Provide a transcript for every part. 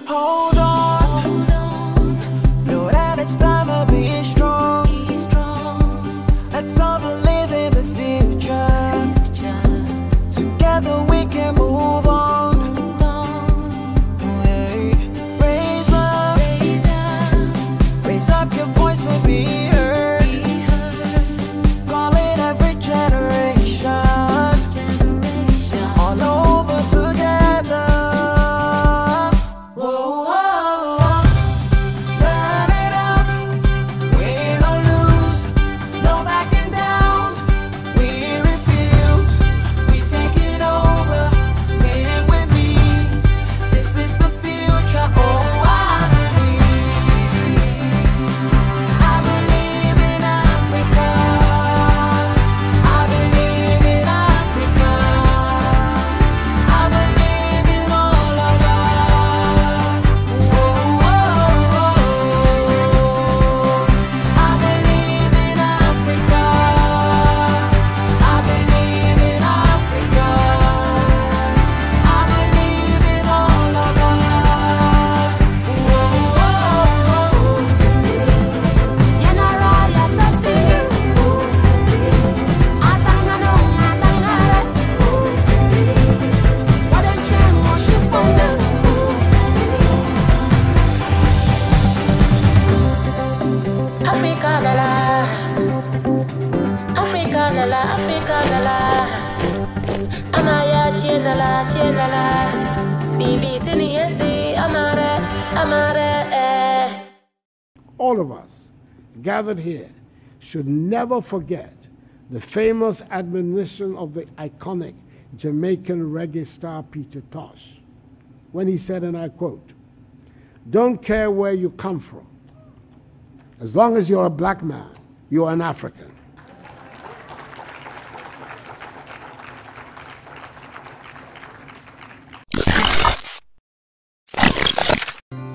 Hold on, know that it's time to be strong. Let's all believe in the future. Together we can move on. Raise up your voice and be heard. Call it every generation, all over together. All of us gathered here should never forget the famous admonition of the iconic Jamaican reggae star Peter Tosh, when he said, and I quote, "Don't care where you come from. As long as you're a black man, you're an African."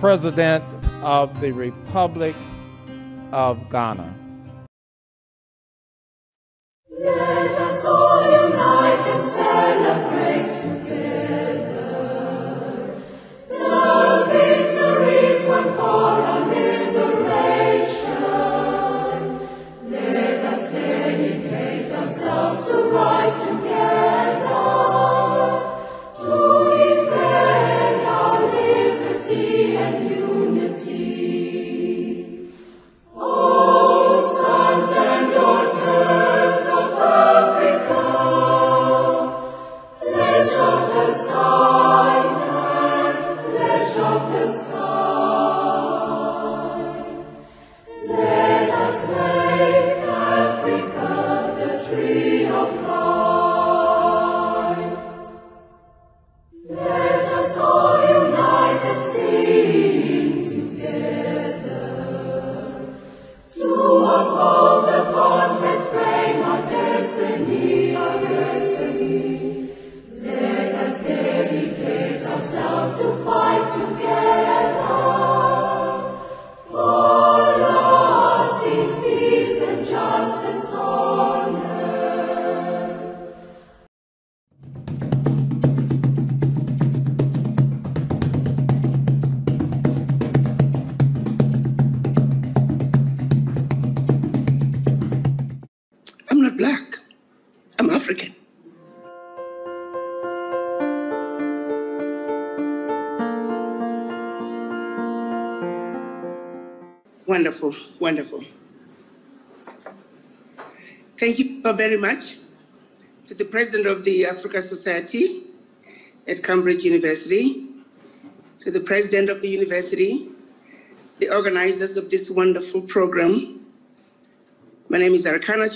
President of the Republic of Ghana. Let us all unite and celebrate together the victories won for our liberation. Let us dedicate ourselves to rise together to defend our liberty and unity. Oh, sons and daughters of Africa, flesh of the sky and flesh of the sky, let us make Africa the tree of life. Let us all unite and sing together to uphold the bonds that frame our destiny, our destiny. Let us dedicate ourselves to fight together for lasting peace and justice, honor. I'm not black. I'm African. Wonderful, wonderful. Thank you very much to the President of the Africa Society at Cambridge University, to the President of the University, the organizers of this wonderful program. My name is Arikana.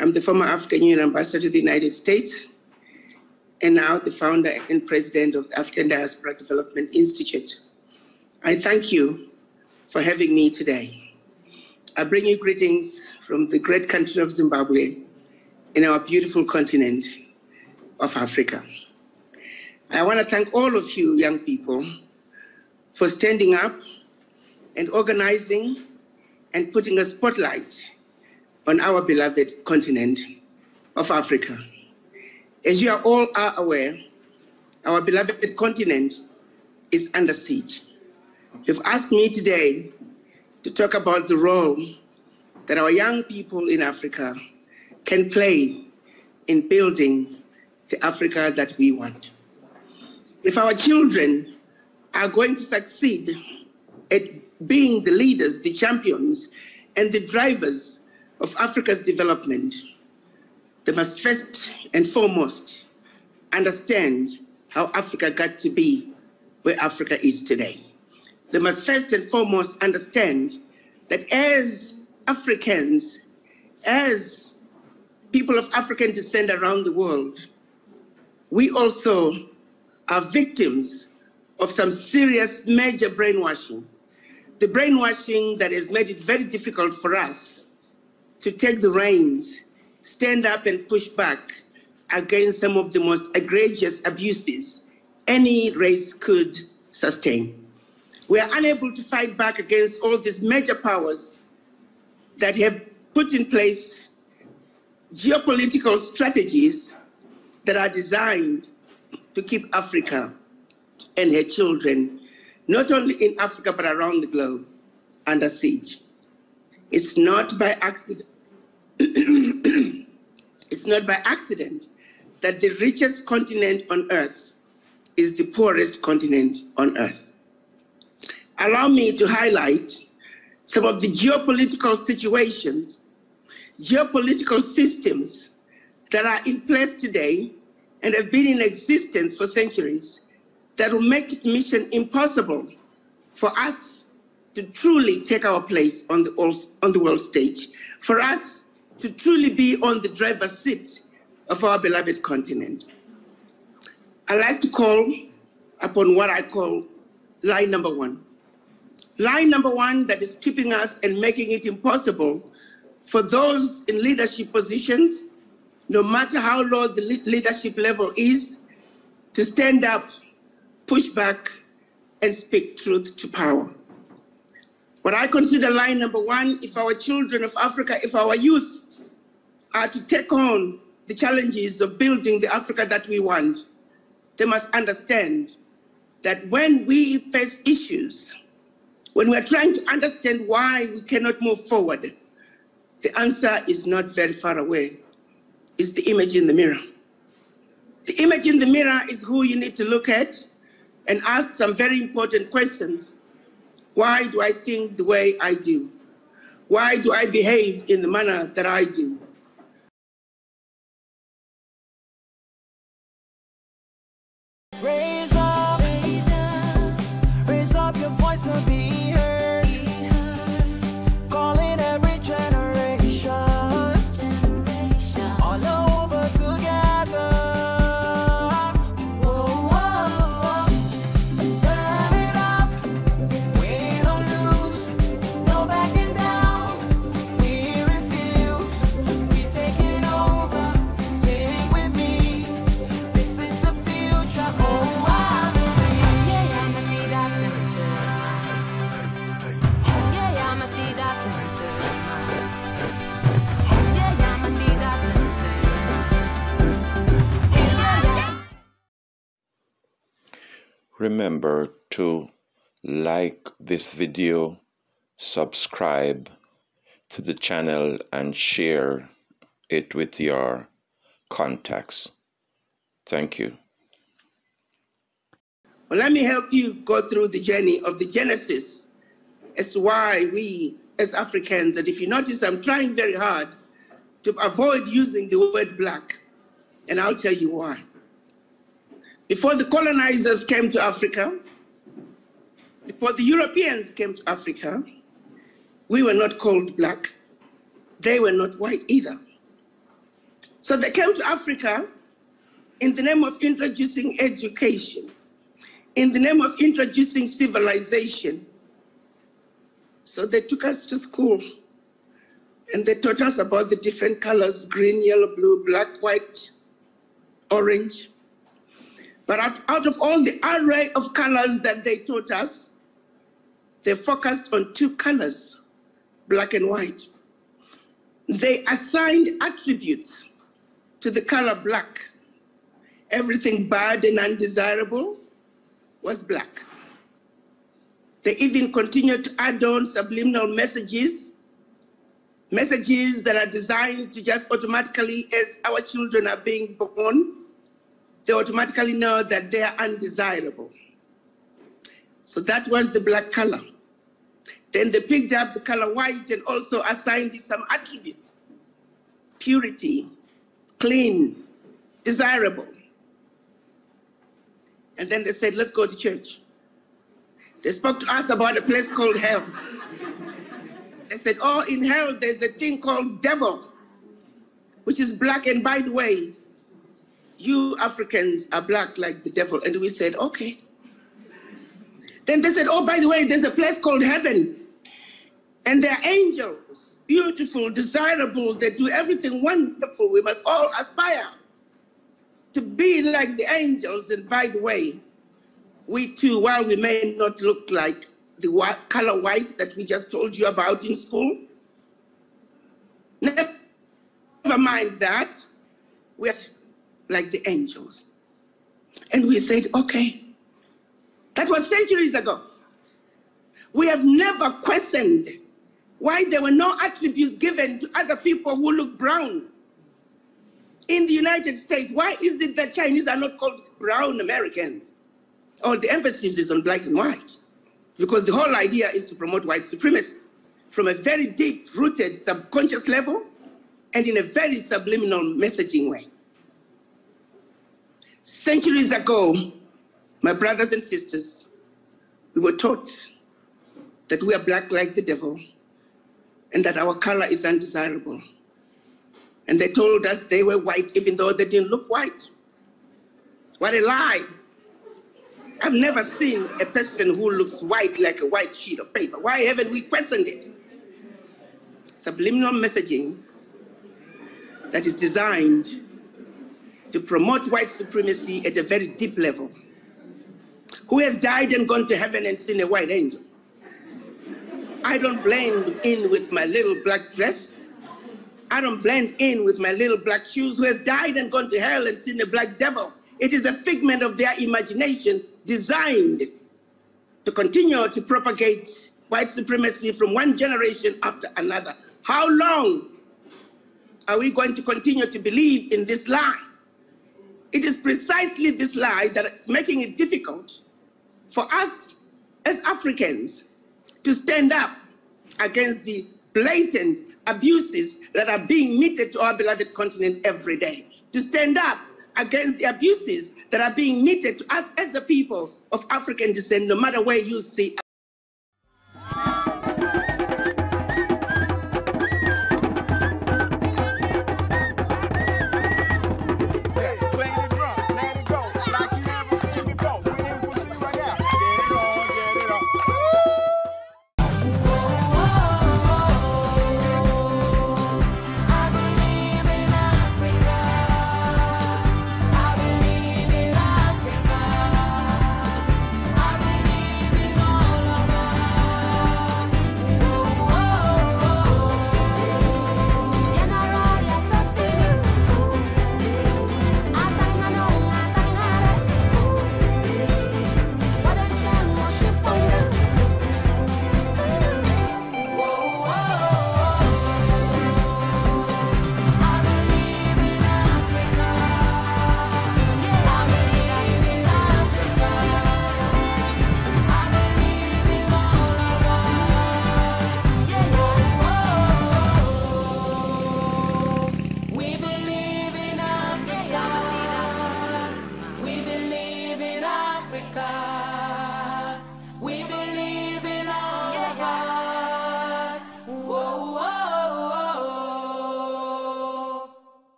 I'm the former African Union Ambassador to the United States, and now the founder and president of the African Diaspora Development Institute. I thank you for having me today. I bring you greetings from the great country of Zimbabwe in our beautiful continent of Africa. I want to thank all of you young people for standing up and organizing and putting a spotlight on our beloved continent of Africa. As you all are aware, our beloved continent is under siege. You've asked me today to talk about the role that our young people in Africa can play in building the Africa that we want. If our children are going to succeed at being the leaders, the champions, and the drivers of Africa's development, they must first and foremost understand how Africa got to be where Africa is today. They must first and foremost understand that as Africans, as people of African descent around the world, we also are victims of some serious major brainwashing. The brainwashing that has made it very difficult for us to take the reins, stand up and push back against some of the most egregious abuses any race could sustain. We are unable to fight back against all these major powers that have put in place geopolitical strategies that are designed to keep Africa and her children, not only in Africa but around the globe, under siege. It's not by accident. It's not by accident that the richest continent on earth is the poorest continent on earth. Allow me to highlight some of the geopolitical situations, geopolitical systems that are in place today and have been in existence for centuries that will make it mission impossible for us to truly take our place on the world stage, for us to truly be on the driver's seat of our beloved continent. I like to call upon what I call line number one. Line number one that is keeping us and making it impossible for those in leadership positions, no matter how low the leadership level is, to stand up, push back, and speak truth to power. What I consider line number one, if our children of Africa, if our youth are to take on the challenges of building the Africa that we want, they must understand that when we face issues, when we're trying to understand why we cannot move forward, the answer is not very far away. It's the image in the mirror. The image in the mirror is who you need to look at and ask some very important questions. Why do I think the way I do? Why do I behave in the manner that I do? Raise up, raise up your voice and be heard. Calling every generation, all over together. Whoa, whoa, whoa. Turn it up, win or lose, no backing down. We refuse, we taking over. Sing with me, this is the future. Oh, I'm free. Yeah, I'ma see that temperature. Yeah, I'ma see that temperature. Yeah, I'ma see that temperature. Yeah. Remember to like this video, subscribe to the channel, and share it with your contacts. Thank you. Well, let me help you go through the journey of the genesis as to why we as Africans, and if you notice, I'm trying very hard to avoid using the word black, and I'll tell you why. Before the colonizers came to Africa, before the Europeans came to Africa, we were not called black. They were not white either. So they came to Africa in the name of introducing education, in the name of introducing civilization. So they took us to school and they taught us about the different colors: green, yellow, blue, black, white, orange. But out of all the array of colors that they taught us, they focused on two colors, black and white. They assigned attributes to the color black. Everything bad and undesirable was black. They even continued to add on subliminal messages that are designed to just automatically, as our children are being born, they automatically know that they are undesirable. So that was the black color. Then they picked up the color white and also assigned it some attributes: purity, clean, desirable. And then they said, let's go to church. They spoke to us about a place called hell. They said, oh, in hell, there's a thing called devil, which is black. And by the way, you Africans are black like the devil. And we said, okay. Then they said, oh, by the way, there's a place called heaven. And they're angels, beautiful, desirable. They do everything wonderful. We must all aspire to be like the angels. And by the way, we too, while we may not look like the color white that we just told you about in school, never mind that, we're like the angels. And we said, okay. That was centuries ago. We have never questioned why there were no attributes given to other people who look brown. In the United States, why is it that Chinese are not called brown Americans? Or the emphasis is on black and white. Because the whole idea is to promote white supremacy from a very deep-rooted subconscious level and in a very subliminal messaging way. Centuries ago, my brothers and sisters, we were taught that we are black like the devil and that our color is undesirable. And they told us they were white even though they didn't look white. What a lie. I've never seen a person who looks white like a white sheet of paper. Why haven't we questioned it? Subliminal messaging that is designed to promote white supremacy at a very deep level. Who has died and gone to heaven and seen a white angel? I don't blend in with my little black dress. I don't blend in with my little black shoes. Who has died and gone to hell and seen a black devil? It is a figment of their imagination designed to continue to propagate white supremacy from one generation after another. How long are we going to continue to believe in this lie? It is precisely this lie that is making it difficult for us as Africans to stand up against the blatant abuses that are being meted to our beloved continent every day. To stand up against the abuses that are being meted to us as the people of African descent, no matter where you see.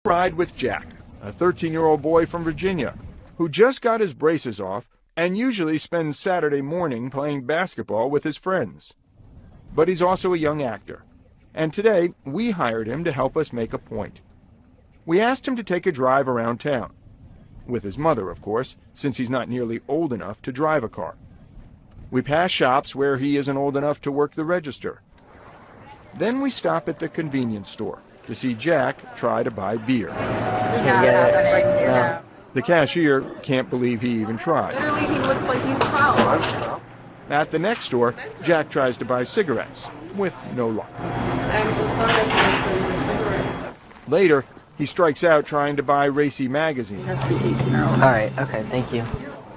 Ride with Jack, a 13-year-old boy from Virginia, who just got his braces off and usually spends Saturday morning playing basketball with his friends. But he's also a young actor, And today, we hired him to help us make a point. We asked him to take a drive around town. With his mother, of course, since he's not nearly old enough to drive a car. We pass shops where he isn't old enough to work the register. Then we stop at the convenience store to see Jack try to buy beer. The cashier can't believe he even tried. Literally, he looks like he's 12. At the next store, Jack tries to buy cigarettes, with no luck. I'm so sorry I can't sell you a cigarette. Later, he strikes out trying to buy Racy magazine. Alright, okay, thank you.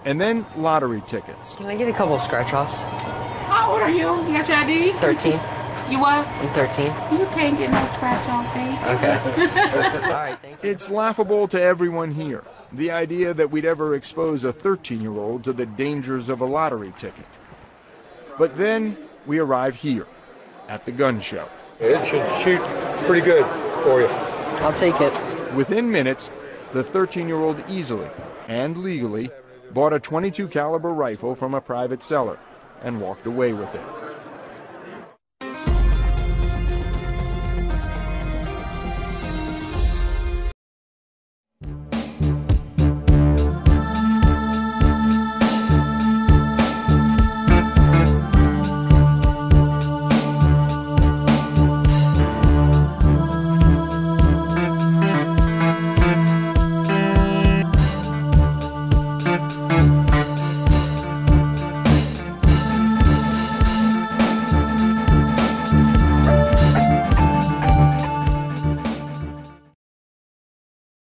And then lottery tickets. Can I get a couple scratch-offs? How old are you? You got your ID? 13. You what? I'm 13. You can't get no scratch on, babe. Okay. Alright, thank you. It's laughable to everyone here, the idea that we'd ever expose a 13-year-old to the dangers of a lottery ticket. But then we arrive here, at the gun show. It should shoot pretty good for you. I'll take it. Within minutes, the 13-year-old easily and legally bought a .22 caliber rifle from a private seller and walked away with it.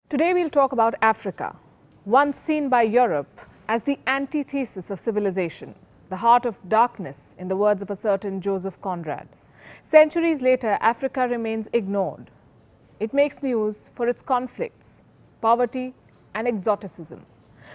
Today we'll talk about Africa, once seen by Europe as the antithesis of civilization, the heart of darkness, in the words of a certain Joseph Conrad. Centuries later, Africa remains ignored. It makes news for its conflicts, poverty and exoticism.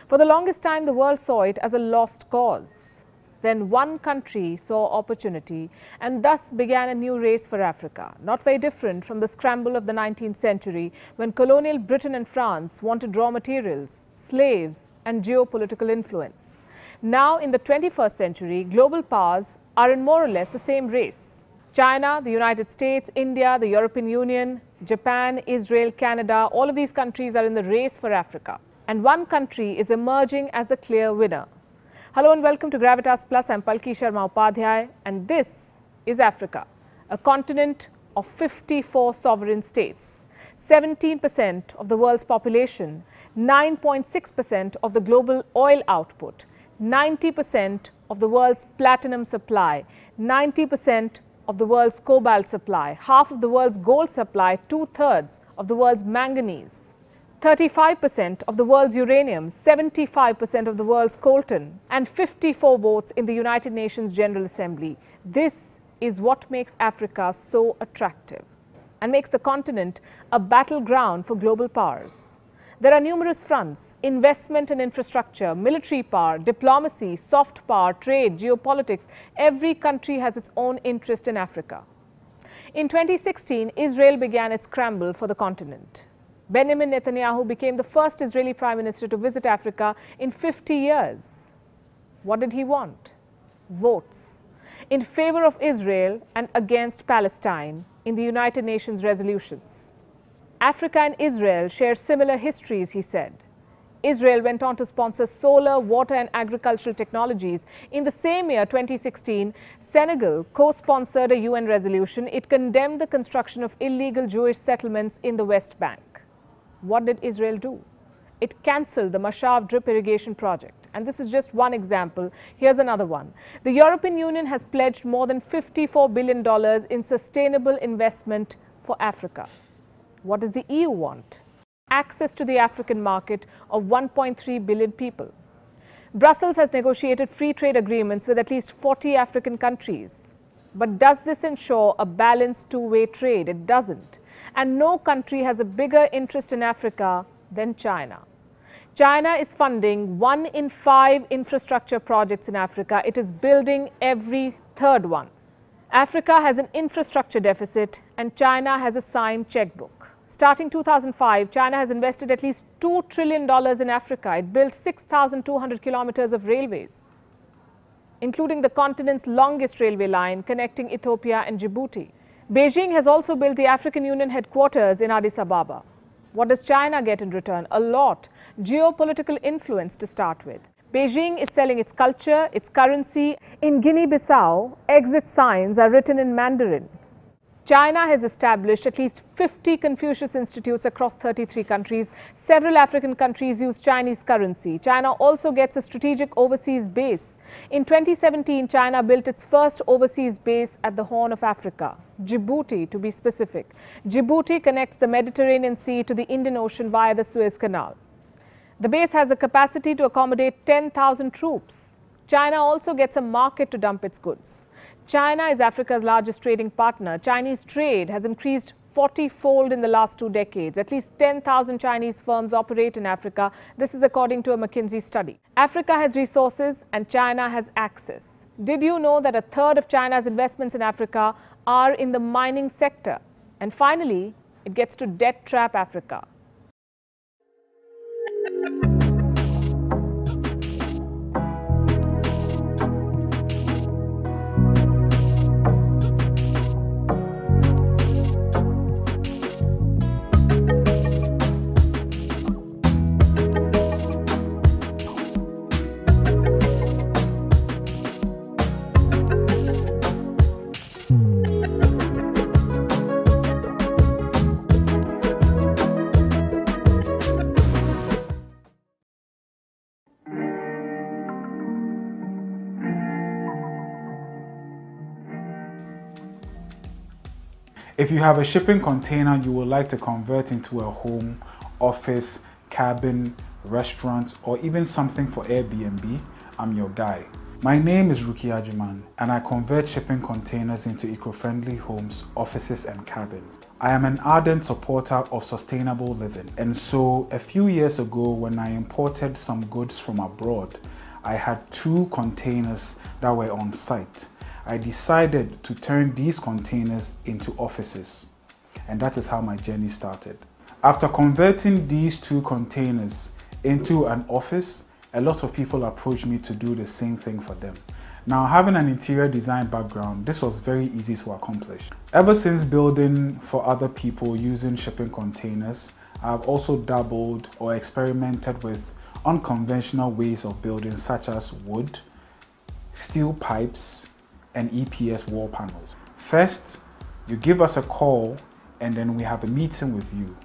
For the longest time, the world saw it as a lost cause. Then one country saw opportunity and thus began a new race for Africa, not very different from the scramble of the 19th century when colonial Britain and France wanted raw materials, slaves and geopolitical influence. Now in the 21st century, global powers are in more or less the same race. China, the United States, India, the European Union, Japan, Israel, Canada, all of these countries are in the race for Africa. And one country is emerging as the clear winner. Hello and welcome to Gravitas Plus. I'm Palki Sharma Upadhyay and this is Africa, a continent of 54 sovereign states, 17% of the world's population, 9.6% of the global oil output, 90% of the world's platinum supply, 90% of the world's cobalt supply, half of the world's gold supply, 2/3 of the world's manganese, 35% of the world's uranium, 75% of the world's coltan, and 54 votes in the United Nations General Assembly. This is what makes Africa so attractive and makes the continent a battleground for global powers. There are numerous fronts: investment and infrastructure, military power, diplomacy, soft power, trade, geopolitics. Every country has its own interest in Africa. In 2016, Israel began its scramble for the continent. Benjamin Netanyahu became the first Israeli Prime Minister to visit Africa in 50 years. What did he want? Votes in favor of Israel and against Palestine in the United Nations resolutions. Africa and Israel share similar histories, he said. Israel went on to sponsor solar, water and agricultural technologies. In the same year, 2016, Senegal co-sponsored a UN resolution. It condemned the construction of illegal Jewish settlements in the West Bank. What did Israel do? It cancelled the Mashav drip irrigation project. And this is just one example. Here's another one. The European Union has pledged more than $54 billion in sustainable investment for Africa. What does the EU want? Access to the African market of 1.3 billion people. Brussels has negotiated free trade agreements with at least 40 African countries. But does this ensure a balanced two-way trade? It doesn't. And no country has a bigger interest in Africa than China. China is funding 1 in 5 infrastructure projects in Africa. It is building every third one. Africa has an infrastructure deficit and China has a signed checkbook. Starting 2005, China has invested at least $2 trillion in Africa. It built 6,200 kilometers of railways, including the continent's longest railway line connecting Ethiopia and Djibouti. Beijing has also built the African Union headquarters in Addis Ababa. What does China get in return? A lot. Geopolitical influence to start with. Beijing is selling its culture, its currency. In Guinea-Bissau, exit signs are written in Mandarin. China has established at least 50 Confucius Institutes across 33 countries. Several African countries use Chinese currency. China also gets a strategic overseas base. In 2017, China built its first overseas base at the Horn of Africa, Djibouti to be specific. Djibouti connects the Mediterranean Sea to the Indian Ocean via the Suez Canal. The base has the capacity to accommodate 10,000 troops. China also gets a market to dump its goods. China is Africa's largest trading partner. Chinese trade has increased 40-fold in the last 2 decades. At least 10,000 Chinese firms operate in Africa. This is according to a McKinsey study. Africa has resources and China has access. Did you know that a third of China's investments in Africa are in the mining sector? And finally, it gets to debt trap Africa. If you have a shipping container you would like to convert into a home, office, cabin, restaurant, or even something for Airbnb, I'm your guy. My name is Ruki Ajiman, and I convert shipping containers into eco-friendly homes, offices, and cabins. I am an ardent supporter of sustainable living, and so a few years ago when I imported some goods from abroad, I had 2 containers that were on site. I decided to turn these containers into offices, and that is how my journey started. After converting these 2 containers into an office, a lot of people approached me to do the same thing for them. Now, having an interior design background, this was very easy to accomplish. Ever since building for other people using shipping containers, I've also dabbled or experimented with unconventional ways of building, such as wood, steel pipes, and EPS wall panels. First, you give us a call and then we have a meeting with you.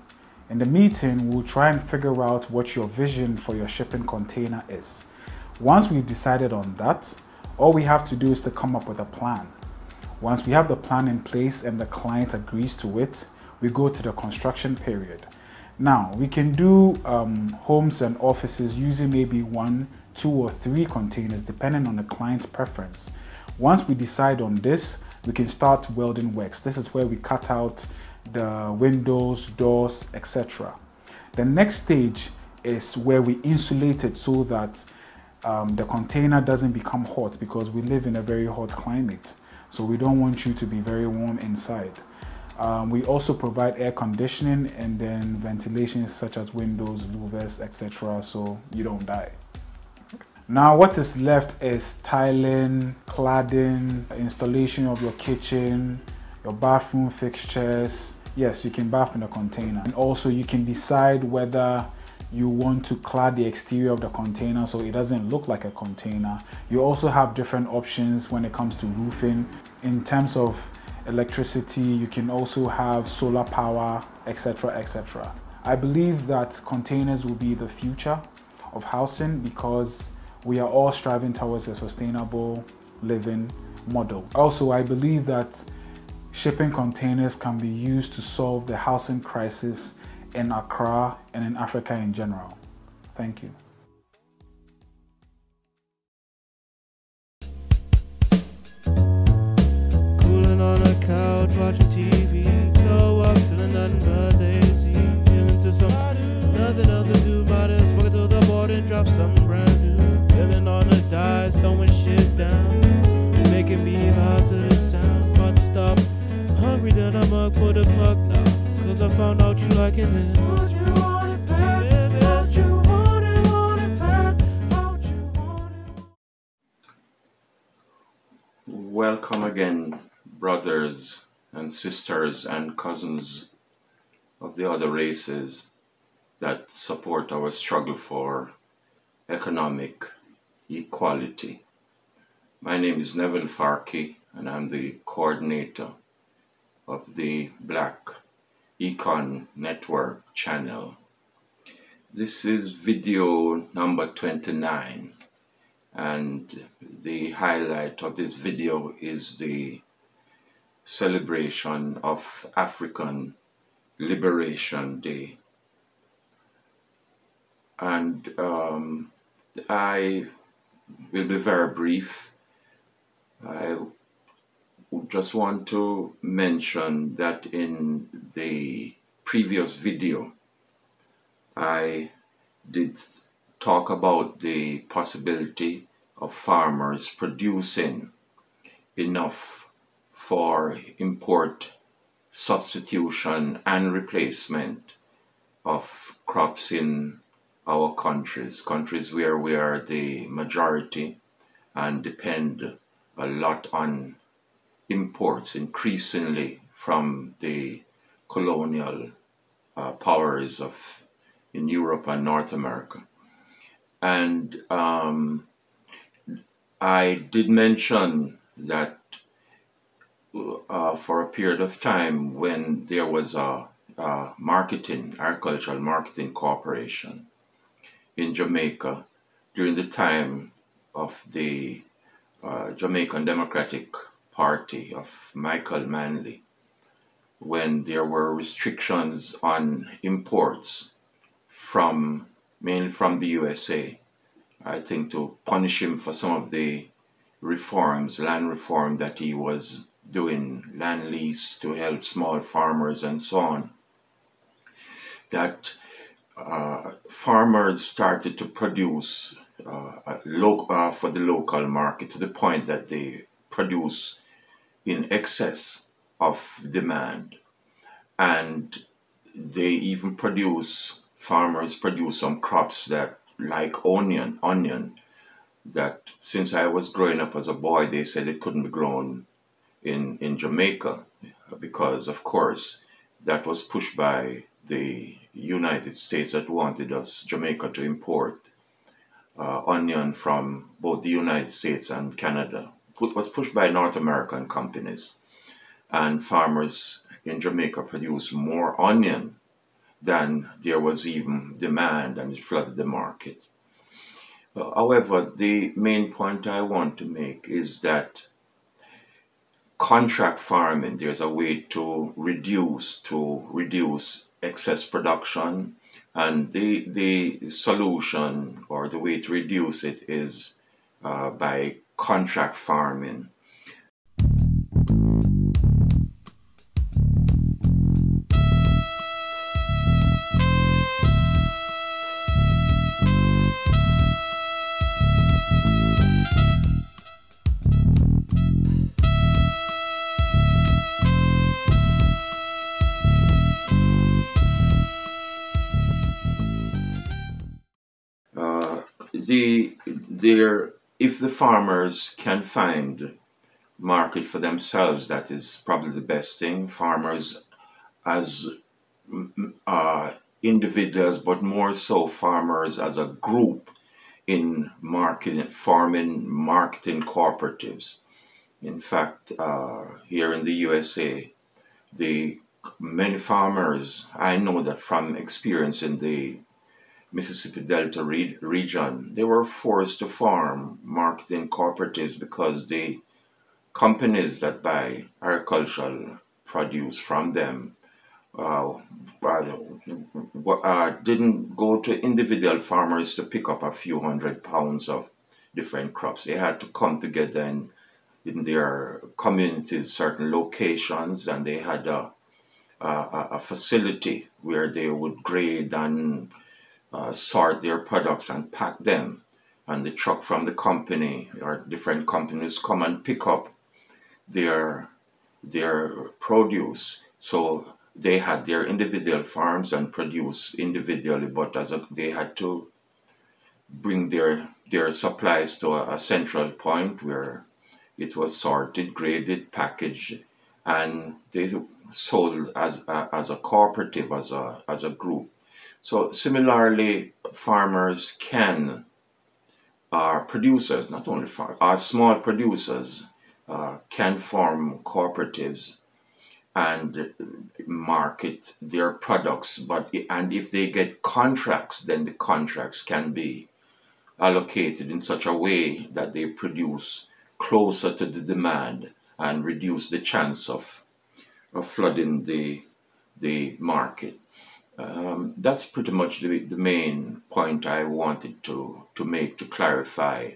In the meeting, we'll try and figure out what your vision for your shipping container is. Once we've decided on that, all we have to do is to come up with a plan. Once we have the plan in place and the client agrees to it, we go to the construction period. Now, we can do homes and offices using maybe 1, 2, or 3 containers depending on the client's preference. Once we decide on this, we can start welding works. This is where we cut out the windows, doors, etc. The next stage is where we insulate it so that the container doesn't become hot, because we live in a very hot climate. So we don't want you to be very warm inside. We also provide air conditioning and then ventilation such as windows, louvers, etc. so you don't die. Now what is left is tiling, cladding, installation of your kitchen, your bathroom fixtures. Yes, you can bath in a container. And also you can decide whether you want to clad the exterior of the container so it doesn't look like a container. You also have different options when it comes to roofing. In terms of electricity, you can also have solar power, etc., etc. I believe that containers will be the future of housing because we are all striving towards a sustainable living model. Also, I believe that shipping containers can be used to solve the housing crisis in Accra and in Africa in general. Thank you. Cooling on a couch, watching TV. No, I'm feeling nothing but lazy. Feeling to some nothing else to do. Might as well go to the board and drop something brand new. Feeling on the dice, throwing shit down. Making me vibe to the sound. About to stop. Hungry, then I'm up for the plug now. Cause I found out you liking it. Don't you want it back? Don't you want it back? Don't you want it? Welcome again, brothers and sisters and cousins of the other races that support our struggle for economic equality. My name is Neville Farkey, and I'm the coordinator of the Black Econ Network channel. This is video number 29, and the highlight of this video is the celebration of African Liberation Day. And I will be very brief. I just want to mention that in the previous video, I did talk about the possibility of farmers producing enough for import substitution and replacement of crops in our countries where we are the majority and depend a lot on imports increasingly from the colonial powers in Europe and North America. And I did mention that for a period of time when there was a agricultural marketing corporation in Jamaica during the time of the Jamaican Democratic Party of Michael Manley, when there were restrictions on imports mainly from the USA, I think to punish him for some of the reforms, land reform that he was doing, land lease to help small farmers and so on, that farmers started to produce for the local market to the point that they produce in excess of demand. And they even farmers produce some crops that, like onion, that since I was growing up as a boy, they said it couldn't be grown in Jamaica because, of course, that was pushed by the United States that wanted Jamaica to import onion from both the United States and Canada. It was pushed by North American companies, and farmers in Jamaica produced more onion than there was even demand, and it flooded the market. However, the main point I want to make is that contract farming, there's a way to reduce excess production, and the solution or the way to reduce it is by contract farming. If the farmers can find market for themselves, that is probably the best thing. Farmers as individuals, but more so farmers as a group in farming marketing cooperatives. In fact, here in the USA, many farmers, I know that from experience in the Mississippi Delta region, they were forced to form marketing cooperatives because the companies that buy agricultural produce from them didn't go to individual farmers to pick up a few hundred pounds of different crops. They had to come together in their communities, certain locations, and they had a facility where they would grade and sort their products and pack them, and the truck from the company or different companies come and pick up their produce. So they had their individual farms and produce individually, but they had to bring their supplies to a central point where it was sorted, graded, packaged, and they sold as a cooperative, as a group. So similarly, farmers can, producers, not only farmers, small producers can form cooperatives and market their products. And if they get contracts, then the contracts can be allocated in such a way that they produce closer to the demand and reduce the chance of flooding the market. That's pretty much the main point I wanted to make, to clarify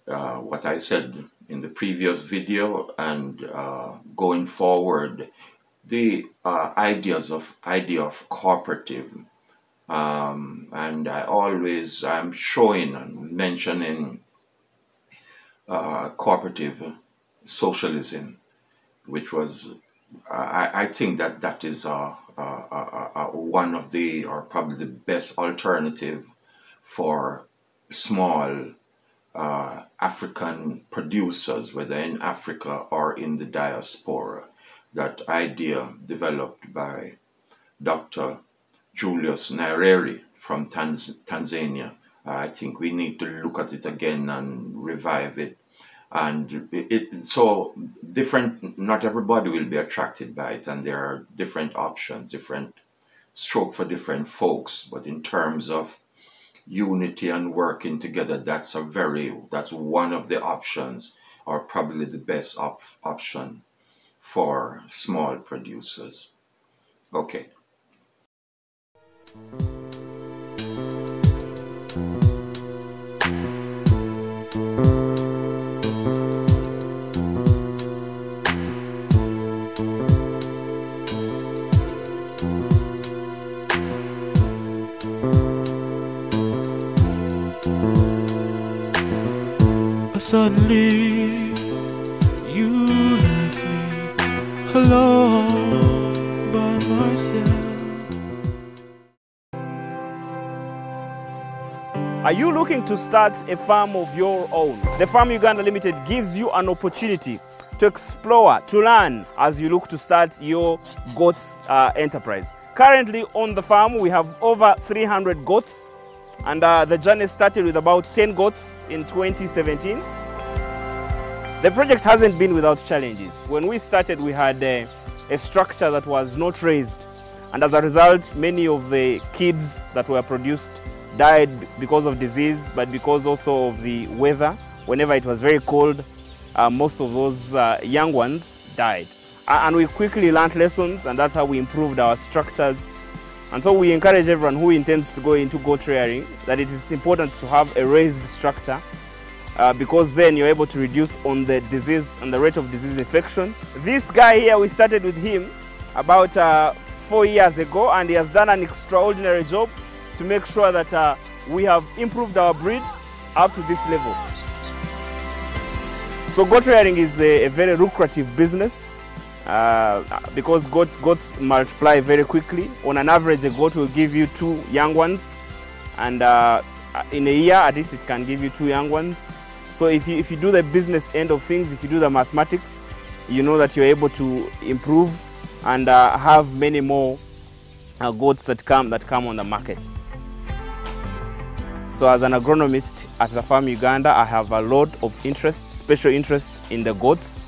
what I said in the previous video, and going forward, the idea of cooperative, and I'm showing and mentioning cooperative socialism, which was, I think that is one of the, or probably the best alternative for small African producers, whether in Africa or in the diaspora. That idea developed by Dr. Julius Nyerere from Tanzania. I think we need to look at it again and revive it. And so different, not everybody will be attracted by it, and there are different options, different stroke for different folks. But in terms of unity and working together, that's one of the options, or probably the best option for small producers. Okay. Suddenly, you left me alone by myself. Are you looking to start a farm of your own? The Farm Uganda Limited gives you an opportunity to explore, to learn as you look to start your goats enterprise. Currently on the farm, we have over 300 goats, and the journey started with about 10 goats in 2017. The project hasn't been without challenges. When we started, we had a structure that was not raised, and as a result, many of the kids that were produced died because of disease, but because also of the weather. Whenever it was very cold, most of those young ones died. And we quickly learned lessons, and that's how we improved our structures. And so we encourage everyone who intends to go into goat rearing that it is important to have a raised structure, because then you're able to reduce on the disease and the rate of disease infection. This guy here, we started with him about 4 years ago, and he has done an extraordinary job to make sure that we have improved our breed up to this level. So goat rearing is a very lucrative business because goats multiply very quickly. On an average, a goat will give you 2 young ones, and in a year at least it can give you 2 young ones. So if you do the business end of things, if you do the mathematics, you know that you're able to improve and have many more goats that come on the market. So as an agronomist at the Farm Uganda, I have a lot of interest, special interest in the goats,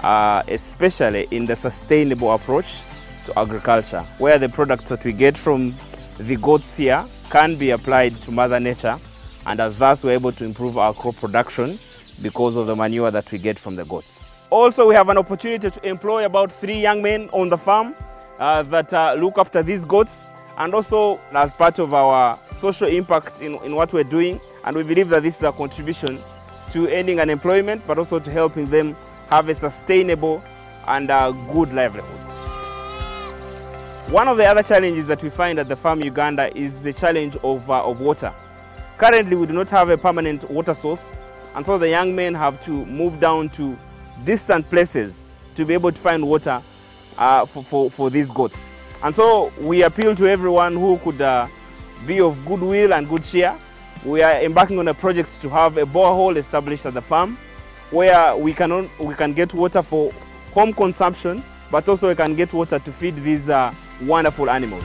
especially in the sustainable approach to agriculture, where the products that we get from the goats here can be applied to Mother Nature, and as thus we're able to improve our crop production because of the manure that we get from the goats. Also, we have an opportunity to employ about 3 young men on the farm that look after these goats, and also as part of our social impact in what we're doing. And we believe that this is a contribution to ending unemployment, but also to helping them have a sustainable and good livelihood. One of the other challenges that we find at the Farm Uganda is the challenge of water. Currently, we do not have a permanent water source, and so the young men have to move down to distant places to be able to find water for these goats. And so we appeal to everyone who could be of goodwill and good cheer. We are embarking on a project to have a borehole established at the farm, where we can get water for home consumption, but also we can get water to feed these wonderful animals.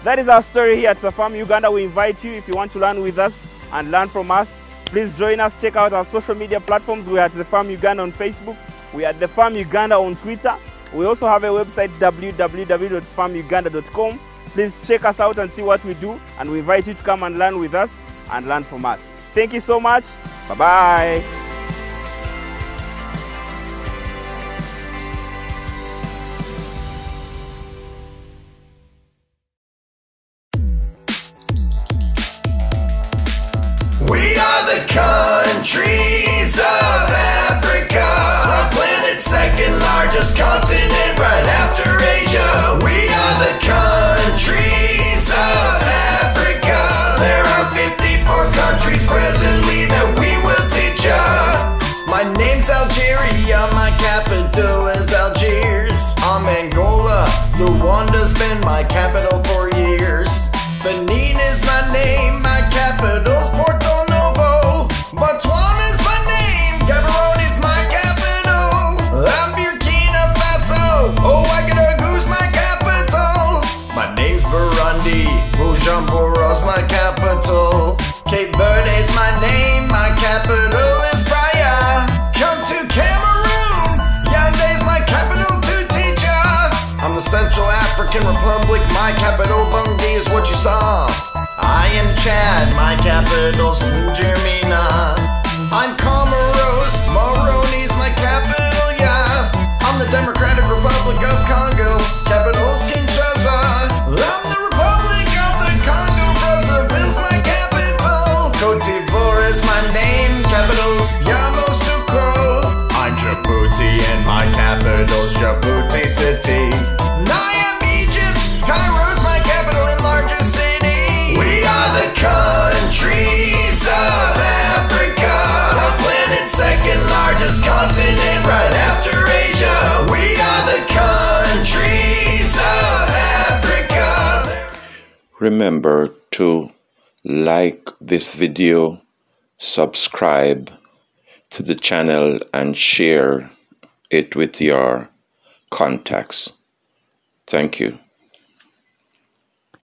That is our story here at The Farm Uganda. We invite you, if you want to learn with us and learn from us, please join us. Check out our social media platforms. We are at The Farm Uganda on Facebook. We are at The Farm Uganda on Twitter. We also have a website, www.farmuganda.com. Please check us out and see what we do, and we invite you to come and learn with us and learn from us. Thank you so much. Bye-bye. We are the countries of Africa, our planet's second largest continent right after Asia. We are the countries of Africa. There are 54 countries presently that we will teach ya. My name's Algeria, my capital is Algiers. I'm Angola, Luanda's been my capital for years. Benin is my name, my capital's Porto Novo. Botswana is my name, Gaborone is my capital. I'm Burkina Faso, Ouagadougou's my capital. My name's Burundi, Bujumbura's my capital. Cape Verde is my name, my capital is Praia. Come to Cameroon, Yaoundé's my capital to teach ya. I'm the Central African Republic, my capital Bangui is what you saw. I am Chad, my capital's N'Djamena. I'm Comoros, Moroni's my capital, yeah. I'm the Democratic Republic of Congo, capital's Kinshasa. I'm the Republic of the Congo, Brazzaville's my capital. Cote d'Ivoire is my name, capital's Yamoussoukro. I'm Djibouti and my capital's Djibouti City. I am Egypt, Cairo's my capital and largest city. We are the countries of Africa, our planet's second largest continent right after Asia. We are the countries of Africa. Remember to like this video, subscribe to the channel, and share it with your contacts. Thank you.